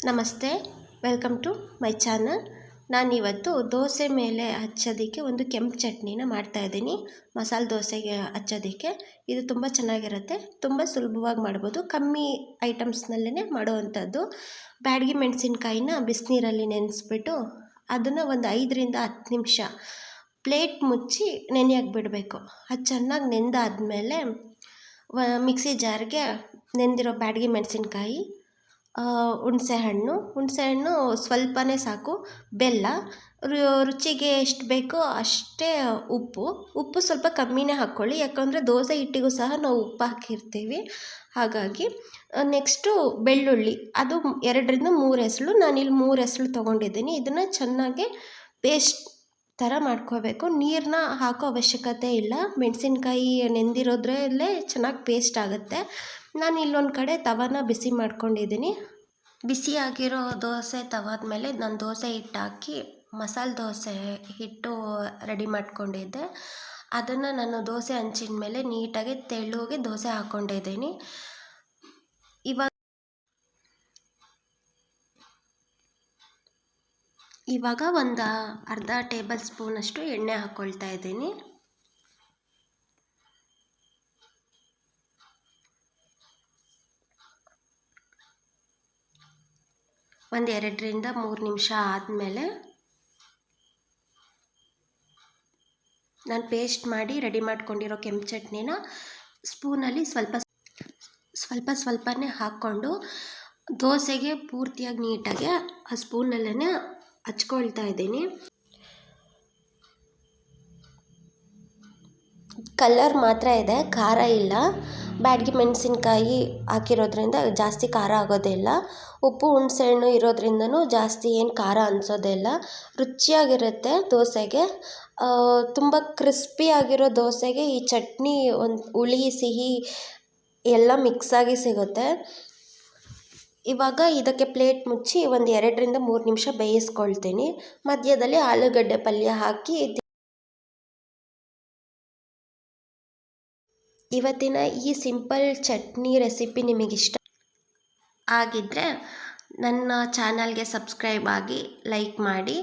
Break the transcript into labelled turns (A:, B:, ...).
A: ನಮಸ್ತೆ, welcome to my channel. ನಾನಿವತ್ತು ದೋಸೆ ಮೇಲೆ ಹಚ್ಚೋದಕ್ಕೆ ಒಂದು ಕೆಂಪು ಚಟ್ನಿನ ಮಾಡ್ತಾಯಿದ್ದೀನಿ. ಮಸಾಲೆ ದೋಸೆಗೆ ಹಚ್ಚೋದಕ್ಕೆ ಇದು ತುಂಬ ಚೆನ್ನಾಗಿರುತ್ತೆ, ತುಂಬ ಸುಲಭವಾಗಿ ಮಾಡ್ಬೋದು, ಕಮ್ಮಿ ಐಟಮ್ಸ್ನಲ್ಲೇ ಮಾಡೋವಂಥದ್ದು. ಬ್ಯಾಡಗಿ ಮೆಣಸಿನ್ಕಾಯಿನ ಬಿಸಿನೀರಲ್ಲಿ ನೆನೆಸ್ಬಿಟ್ಟು ಅದನ್ನು ಒಂದು 5ರಿಂದ 10 ನಿಮಿಷ ಪ್ಲೇಟ್ ಮುಚ್ಚಿ ನೆನೆಯೋಕ್ಕೆ ಬಿಡಬೇಕು. ಅದು ಚೆನ್ನಾಗಿ ನೆಂದಾದಮೇಲೆ ಮಿಕ್ಸಿ ಜಾರ್ಗೆ ನೆಂದಿರೋ ಬ್ಯಾಡಗಿ ಮೆಣಸಿನ್ಕಾಯಿ, ಹುಣಸೆಹಣ್ಣು ಸ್ವಲ್ಪನೇ ಸಾಕು, ಬೆಲ್ಲ, ರುಚಿಗೆ ಎಷ್ಟು ಬೇಕೋ ಅಷ್ಟೇ ಉಪ್ಪು ಸ್ವಲ್ಪ ಕಮ್ಮಿನೇ ಹಾಕ್ಕೊಳ್ಳಿ, ಯಾಕಂದರೆ ದೋಸೆ ಹಿಟ್ಟಿಗೂ ಸಹ ನಾವು ಉಪ್ಪು ಹಾಕಿರ್ತೀವಿ. ಹಾಗಾಗಿ ನೆಕ್ಸ್ಟು ಬೆಳ್ಳುಳ್ಳಿ, ಅದು 2ರಿಂದ 3 ಎಸಳು, ನಾನಿಲ್ಲಿ 3 ಎಸಳು ತೊಗೊಂಡಿದ್ದೀನಿ. ಇದನ್ನು ಚೆನ್ನಾಗಿ ಪೇಸ್ಟ್ ಥರ ಮಾಡ್ಕೋಬೇಕು. ನೀರನ್ನ ಹಾಕೋ ಅವಶ್ಯಕತೆ ಇಲ್ಲ, ಮೆಣಸಿನ್ಕಾಯಿ ನೆಂದಿರೋದ್ರಲ್ಲೇ ಚೆನ್ನಾಗಿ ಪೇಸ್ಟ್ ಆಗುತ್ತೆ. ನಾನು ಇಲ್ಲೊಂದು ಕಡೆ ತವಾನ ಬಿಸಿ ಮಾಡ್ಕೊಂಡಿದ್ದೀನಿ. ಬಿಸಿಯಾಗಿರೋ ದೋಸೆ ತವಾದ ಮೇಲೆ ನಾನು ದೋಸೆ ಹಿಟ್ಟು ಹಾಕಿ ಮಸಾಲೆ ದೋಸೆ ಹಿಟ್ಟು ರೆಡಿ ಮಾಡ್ಕೊಂಡಿದ್ದೆ. ಅದನ್ನು ನಾನು ದೋಸೆ ಹಂಚಿನ ಮೇಲೆ ನೀಟಾಗಿ ತೆಳುಗೆ ದೋಸೆ ಹಾಕ್ಕೊಂಡಿದ್ದೀನಿ. ಇವಾಗ ಒಂದು ಅರ್ಧ ಟೇಬಲ್ ಸ್ಪೂನಷ್ಟು ಎಣ್ಣೆ ಹಾಕ್ಕೊಳ್ತಾ ಇದ್ದೀನಿ. ಒಂದು 2ರಿಂದ 3 ನಿಮಿಷ ಆದಮೇಲೆ ನಾನು ಪೇಸ್ಟ್ ಮಾಡಿ ರೆಡಿ ಮಾಡ್ಕೊಂಡಿರೋ ಕೆಂಪು ಚಟ್ನಿನ ಸ್ಪೂನಲ್ಲಿ ಸ್ವಲ್ಪನೇ ಹಾಕ್ಕೊಂಡು ದೋಸೆಗೆ ಪೂರ್ತಿಯಾಗಿ ನೀಟಾಗಿ ಆ ಸ್ಪೂನಲ್ಲೇ ಹಚ್ಕೊಳ್ತಾ ಇದ್ದೀನಿ. ಕಲರ್ ಮಾತ್ರ ಇದೆ, ಖಾರ ಇಲ್ಲ. ಬ್ಯಾಡಗಿ ಮೆಣಸಿನ್ಕಾಯಿ ಹಾಕಿರೋದ್ರಿಂದ ಜಾಸ್ತಿ ಖಾರ ಆಗೋದಿಲ್ಲ. ಉಪ್ಪು ಹುಣಸೆಹಣ್ಣು ಇರೋದ್ರಿಂದನೂ ಜಾಸ್ತಿ ಏನು ಖಾರ ಅನಿಸೋದಿಲ್ಲ, ರುಚಿಯಾಗಿರುತ್ತೆ ದೋಸೆಗೆ. ತುಂಬ ಕ್ರಿಸ್ಪಿಯಾಗಿರೋ ದೋಸೆಗೆ ಈ ಚಟ್ನಿ ಒಂದು ಹುಳಿ ಸಿಹಿ ಎಲ್ಲ ಮಿಕ್ಸಾಗಿ ಸಿಗುತ್ತೆ. ಇವಾಗ ಇದಕ್ಕೆ ಪ್ಲೇಟ್ ಮುಚ್ಚಿ ಒಂದು 2ರಿಂದ 3 ನಿಮಿಷ ಬೇಯಿಸ್ಕೊಳ್ತೀನಿ. ಮಧ್ಯದಲ್ಲಿ ಆಲೂಗಡ್ಡೆ ಪಲ್ಯ ಹಾಕಿ ಇವತ್ತಿನ ಈ ಸಿಂಪಲ್ ಚಟ್ನಿ ರೆಸಿಪಿ ನಿಮಗಿಷ್ಟ ಆಗಿದ್ದರೆ ನನ್ನ ಚಾನಲ್ಗೆ ಸಬ್ಸ್ಕ್ರೈಬ್ ಆಗಿ, ಲೈಕ್ ಮಾಡಿ.